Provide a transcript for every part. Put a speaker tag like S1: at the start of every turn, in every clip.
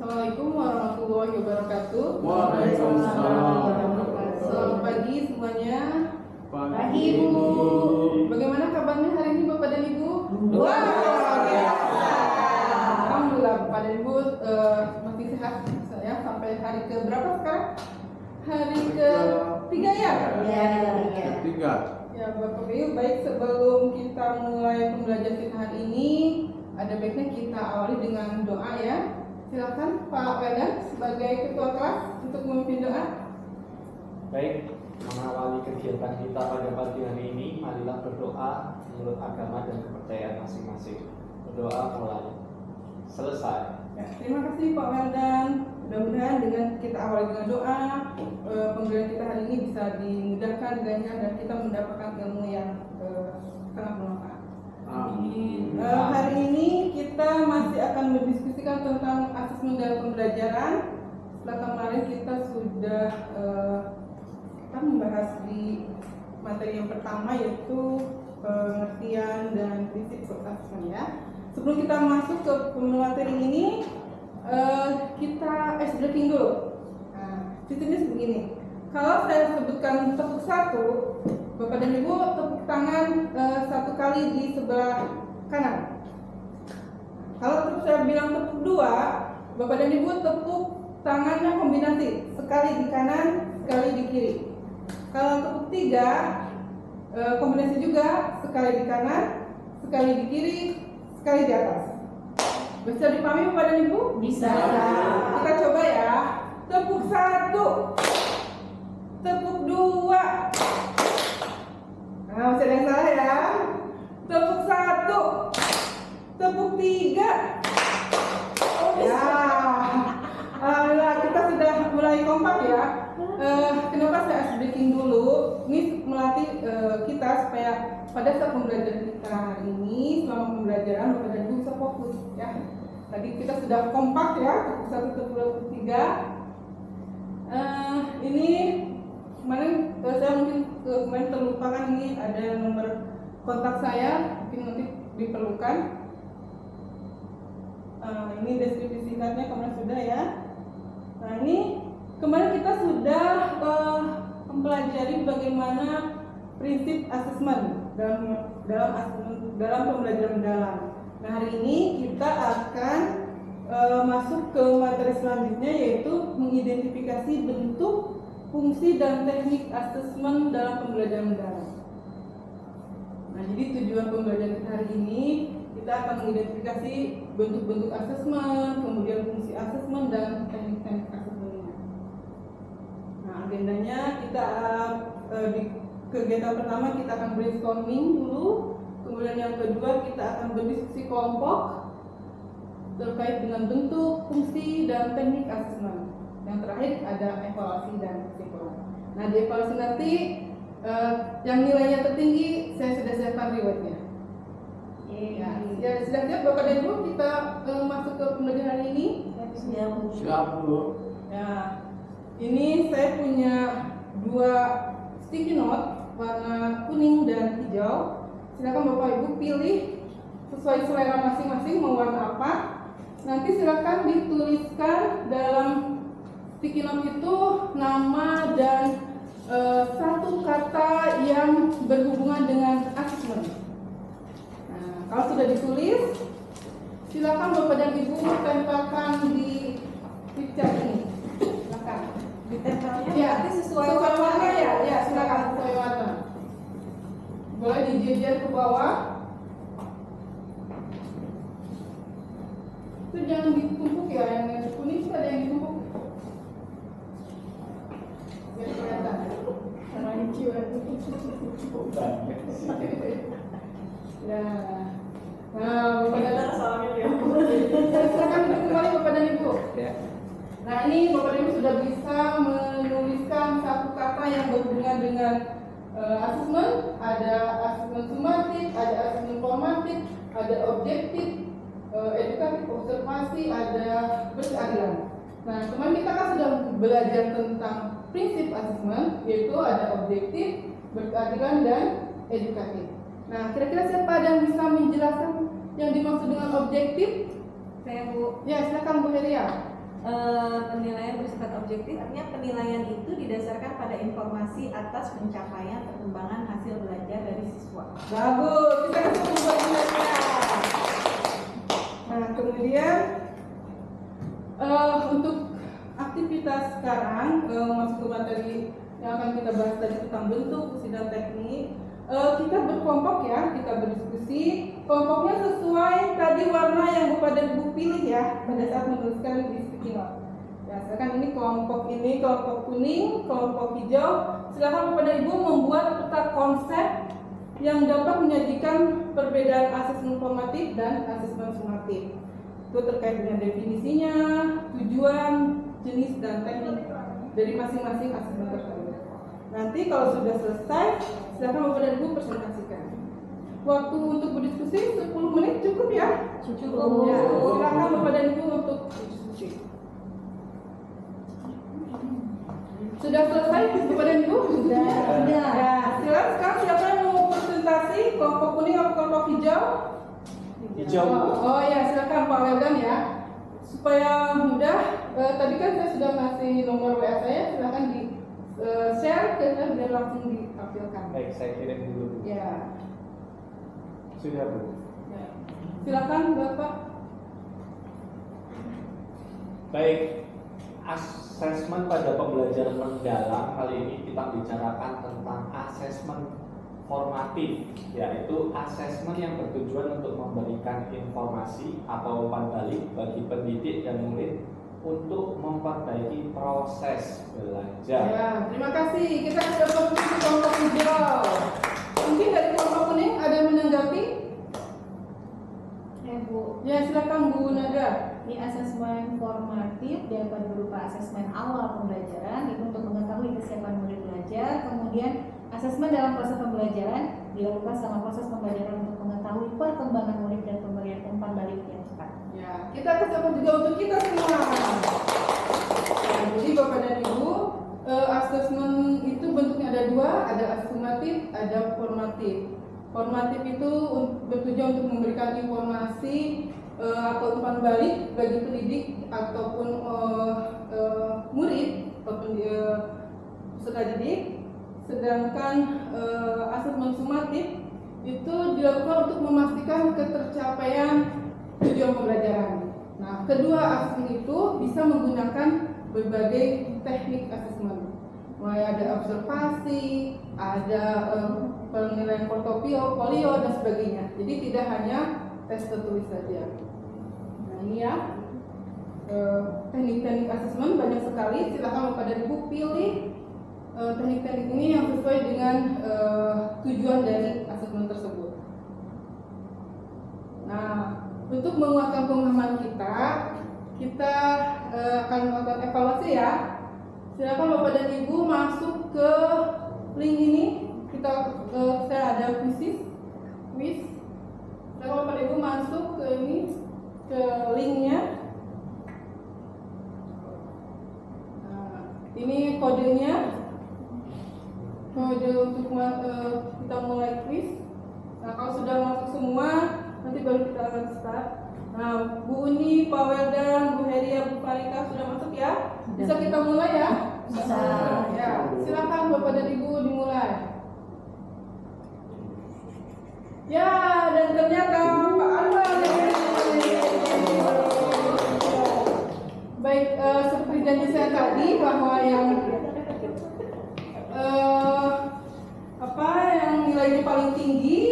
S1: Assalamualaikum warahmatullahi wabarakatuh.
S2: Waalaikumsalam.
S1: Selamat pagi semuanya.
S2: Pagi
S3: Ibu.
S1: Bagaimana kabarnya hari ini Bapak dan Ibu?
S3: Luar biasa.
S1: Alhamdulillah Bapak dan Ibu masih sehat ya sampai hari ke berapa sekarang? Hari ke 3 ya?
S3: Ya,
S2: Ketiga.
S1: Ya Bapak Ibu, baik sebelum kita mulai pembelajaran kita hari ini, ada baiknya kita awali dengan doa ya. Silakan Pak Wedan sebagai ketua kelas untuk memimpin doa.
S4: Baik, mengawali kegiatan kita pada pagi hari ini, marilah berdoa menurut agama dan kepercayaan masing-masing. Berdoa mulai. Selesai.
S1: Ya, terima kasih Pak Wedan. Mudah-mudahan dengan kita awali dengan doa, pembelajaran kita hari ini bisa dimudahkan dan kita mendapatkan ilmu yang sangat bermanfaat.
S2: Amin.
S1: Hari ini kita masih akan mendiskusikan tentang asesmen dalam pembelajaran. Setelah kemarin kita sudah membahas di materi yang pertama yaitu pengertian dan prinsip asesmen ya. Sebelum kita masuk ke materi ini, kita ice breaking dulu. Nah, sistemnya begini. Kalau saya sebutkan tepuk satu, Bapak dan Ibu tepuk tangan satu kali di sebelah kanan. Kalau saya bilang tepuk dua, Bapak dan Ibu tepuk tangannya kombinasi, sekali di kanan, sekali di kiri. Kalau tepuk tiga, kombinasi juga, sekali di kanan, sekali di kiri, sekali di atas. Bisa dipahami Bapak dan Ibu?
S3: Bisa.
S1: Kita coba ya. Tepuk satu, tepuk dua. Nah, masih ada yang salah ya. Tepuk satu, tepuk tiga. Ya, alhamdulillah kita sudah mulai kompak ya. Kenapa saya ice breaking dulu? Ini melatih kita supaya pada saat pembelajaran kita hari ini, selama pembelajaran Bapak dan Ibu bisa fokus ya. Tadi kita sudah kompak ya, tepuk satu, tepuk tiga. Ini kemarin saya mungkin kemarin terlupakan, ini ada nomor kontak saya, mungkin nanti diperlukan. Ini deskripsi singkatnya kemarin sudah ya. Nah ini kemarin kita sudah mempelajari bagaimana prinsip asesmen dalam pembelajaran mendalam. Nah hari ini kita akan masuk ke materi selanjutnya yaitu mengidentifikasi bentuk, fungsi dan teknik asesmen dalam pembelajaran mendalam. Nah jadi tujuan pembelajaran kita hari ini kita akan mengidentifikasi bentuk-bentuk asesmen, kemudian fungsi asesmen dan teknik-teknik asesmennya. Nah agendanya kita di kegiatan pertama kita akan brainstorming dulu, kemudian yang kedua kita akan berdiskusi kelompok terkait dengan bentuk, fungsi dan teknik asesmen. Yang terakhir ada evaluasi dan kesimpulan. Nah di evaluasi nanti yang nilainya tertinggi saya sudah siapkan rewardnya. Ya, sudah siap Bapak dan Ibu kita masuk ke pembelajaran hari ini?
S2: Siap Bu.
S1: Ya, ini saya punya dua sticky note warna kuning dan hijau. Silakan Bapak Ibu pilih sesuai selera masing-masing mau warna apa. Nanti silakan dituliskan dalam sticky note itu nama dan satu kata yang berhubungan dengan asesmen. Nah, kalau sudah ditulis, silakan Bapak dan Ibu tempelkan di picture ini. Silakan.
S3: Ditempelnya
S1: Ya,
S3: berarti sesuai
S1: warna ya. Ya, silakan sesuai warna. Boleh dijejer ke bawah. Itu jangan ditumpuk ya, yang kuning ada yang ditumpuk. Biar kelihatan. Karena hijau. Nah, Bapak dan silakan duduk kembali Bapak dan Ibu.
S4: Ya.
S1: Nah ini Bapak dan Ibu sudah bisa menuliskan satu kata yang berhubungan dengan asesmen. Ada asesmen sumatif, ada asesmen formatif, ada objektif, edukatif, observasi, ada berkeadilan. Nah kemarin kita kan sudah belajar tentang prinsip asesmen, yaitu ada objektif, berkeadilan, dan edukatif. Nah kira-kira siapa yang bisa menjelaskan yang dimaksud dengan objektif?
S3: Saya Bu.
S1: Ya silakan Bu Heria.
S3: penilaian bersifat objektif, artinya penilaian itu didasarkan pada informasi atas pencapaian perkembangan hasil belajar dari siswa.
S1: Bagus, kita kasih buat mereka. Nah, kemudian untuk aktivitas sekarang masuk ke materi yang akan kita bahas tadi tentang bentuk, fungsi dan teknik. Kita berkelompok ya, kita berdiskusi. Kelompoknya sesuai tadi warna yang Bapak dan Ibu pilih ya pada saat menuliskan di sticky note. Ya, silakan ini kelompok kuning, kelompok hijau. Silakan Bapak dan Ibu membuat peta konsep yang dapat menyajikan perbedaan asesmen formatif dan asesmen sumatif. Itu terkait dengan definisinya, tujuan, jenis dan teknik dari masing-masing asesmen tersebut. Nanti kalau sudah selesai, silakan Bapak dan Ibu presentasikan. Waktu untuk berdiskusi 10 menit cukup ya?
S3: Cukup.
S1: Ya, silakan Bapak dan Ibu untuk berdiskusi. Sudah selesai Bapak dan Ibu?
S3: Sudah.
S1: Ya, silakan sekarang siapa yang mau presentasi kelompok kuning atau kelompok hijau?
S4: Hijau.
S1: Oh ya, silakan Pak Weldan ya. Supaya mudah, tadi kan saya sudah ngasih nomor WA saya, silakan di share ke saya biar langsung ditampilkan.
S4: Baik, saya kirim dulu.
S1: Ya.
S4: Sudah, Bu.
S1: Ya. Silakan Bapak.
S4: Baik, asesmen pada pembelajaran mendalam kali ini kita bicarakan tentang asesmen formatif, yaitu asesmen yang bertujuan untuk memberikan informasi atau umpan balik bagi pendidik dan murid untuk memperbaiki proses belajar.
S1: Ya, terima kasih. Kita sudah fokus kelompok hijau. Mungkin dari kelompok kuning ada yang menanggapi?
S3: Ya Bu,
S1: Ya, silakan Bu Nada.
S3: ini asesmen formatif dapat berupa asesmen awal pembelajaran itu untuk mengetahui kesiapan murid belajar. Kemudian asesmen dalam proses pembelajaran dilakukan selama proses pembelajaran untuk mengetahui perkembangan murid dan pemberian umpan balik yang cepat.
S1: Ya, kita kesempatan juga untuk kita semua. Nah, jadi Bapak dan Ibu, asesmen itu bentuknya ada dua, ada asumatif, ada formatif. Formatif itu bertujuan untuk memberikan informasi atau umpan balik bagi pendidik ataupun murid ataupun peserta didik. Sedangkan asesmen sumatif itu dilakukan untuk memastikan ketercapaian tujuan pembelajaran. Nah, kedua asesmen itu bisa menggunakan berbagai teknik asesmen. Mulai ada observasi, ada penilaian portofolio dan sebagainya. Jadi tidak hanya tes tertulis saja. Nah, ini ya teknik-teknik asesmen banyak sekali. Silakan Bapak dan Ibu pilih teknik-teknik ini yang sesuai dengan tujuan dari asesmen tersebut. Nah, untuk menguatkan pemahaman kita akan melakukan evaluasi ya. Silakan Bapak dan Ibu masuk ke link ini. Saya ada quiz. Silakan Bapak dan Ibu masuk ke ini, ke linknya. Nah, ini kodenya. Kode untuk kita mulai quiz. Nah, kalau sudah masuk semua, nanti baru kita akan start. Nah, Bu Uni, Pak Weldan, Bu Heria, Bu Farika sudah masuk ya? Bisa kita mulai ya?
S3: Bisa.
S1: Ya, silakan Bapak dan Ibu dimulai. Ya, dan ternyata Pak Anwar. Baik, seperti janji saya tadi bahwa yang yang nilainya paling tinggi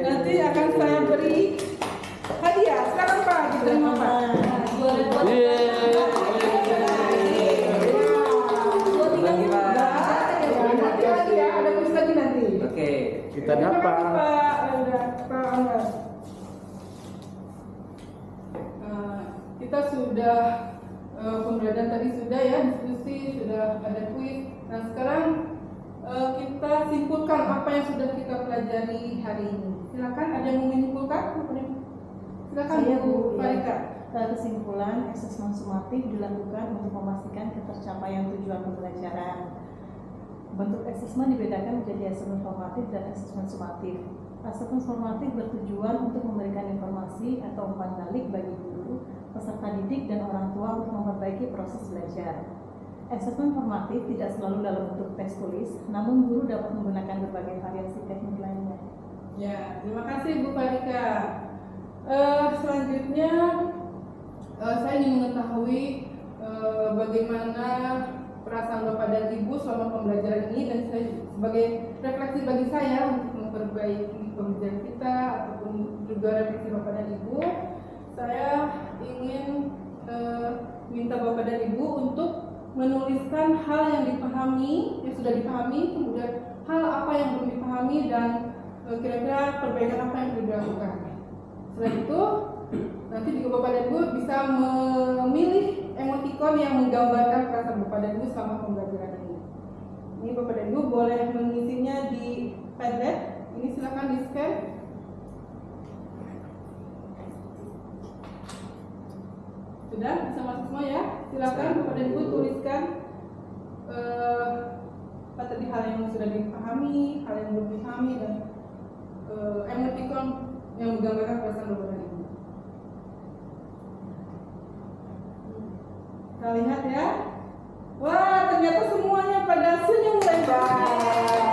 S1: nanti akan saya beri hadiah. Silakan Pak, diterima Pak. Ada kuis lagi nanti.
S2: Oke, kita
S1: Terima kasih,
S2: dapat.
S1: Pak Anwar. Kita sudah pembelajaran tadi sudah ya, diskusi, sudah ada kuis. Nah, sekarang kita simpulkan apa yang sudah kita pelajari hari ini. Silakan, ada yang mau menyimpulkan? Silakan Bu Farika.
S3: Kesimpulan, asesmen sumatif dilakukan untuk memastikan ketercapaian tujuan pembelajaran. Bentuk asesmen dibedakan menjadi asesmen formatif dan asesmen sumatif. Asesmen formatif bertujuan untuk memberikan informasi atau umpan balik bagi guru, peserta didik dan orang tua untuk memperbaiki proses belajar. Asesmen formatif tidak selalu dalam bentuk tes tulis, namun guru dapat menggunakan berbagai variasi teknik lainnya.
S1: Ya, terima kasih Bu Farika. Selanjutnya saya ingin mengetahui bagaimana perasaan Bapak dan Ibu selama pembelajaran ini, dan saya sebagai refleksi bagi saya untuk memperbaiki pembelajaran kita ataupun juga refleksi Bapak dan Ibu, saya ingin minta Bapak dan Ibu untuk menuliskan hal yang dipahami, yang sudah dipahami, kemudian hal apa yang belum dipahami, dan kira-kira perbaikan apa yang perlu dilakukan. Setelah itu, nanti juga Bapak dan Ibu bisa memilih emoticon yang menggambarkan perasaan Bapak dan Ibu selama pembelajaran ini. Ini Bapak dan Ibu boleh mengisinya di Padlet. Ini silakan di scan. Sudah bisa masuk semua ya? Silakan Bapak dan Ibu tuliskan apa tadi, hal yang sudah dipahami, hal yang belum dipahami, dan emoticon yang menggambarkan perasaan Bapak dan Ibu. Kita lihat ya. Wah, ternyata semuanya pada senyum lebar.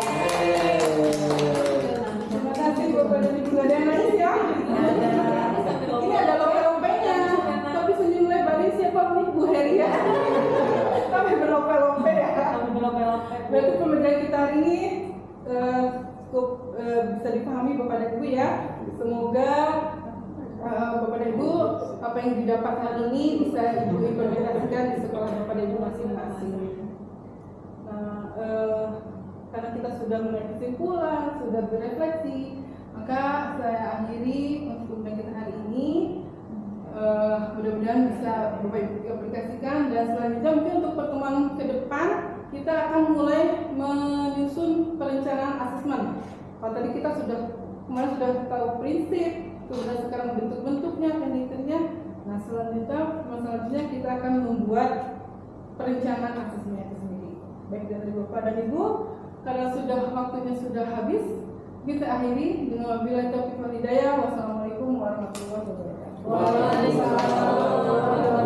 S1: Terima kasih Bapak dan Ibu. Gak ada yang nangis ya? Ini ada lope-lopenya. Tapi senyum lebar ini siapa nih? Bu Heri ya? Tapi berlope-lope ya? Berarti pembelajaran kita hari ini cukup bisa dipahami Bapak dan Ibu ya. Semoga Bapak dan Ibu, apa yang didapat hari ini bisa Ibu implementasikan di sekolah Bapak dan Ibu masing-masing. Nah, karena kita sudah mulai kesimpulan, sudah berefleksi, maka saya akhiri untuk pembelajaran kita hari ini. Mudah-mudahan bisa Bapak Ibu aplikasikan, dan selanjutnya mungkin untuk pertemuan ke depan kita akan mulai menyusun perencanaan asesmen. Kalau tadi kita kemarin sudah tahu prinsip, kemudian sekarang bentuk-bentuknya, teknik-tekniknya. Nah, selanjutnya kita akan membuat perencanaan asesmen itu sendiri. Baik dari Bapak dan Ibu, karena waktunya sudah habis, kita akhiri dengan wabillahi taufiq wal hidayah. Wassalamualaikum warahmatullahi wabarakatuh.
S2: Waalaikumsalam.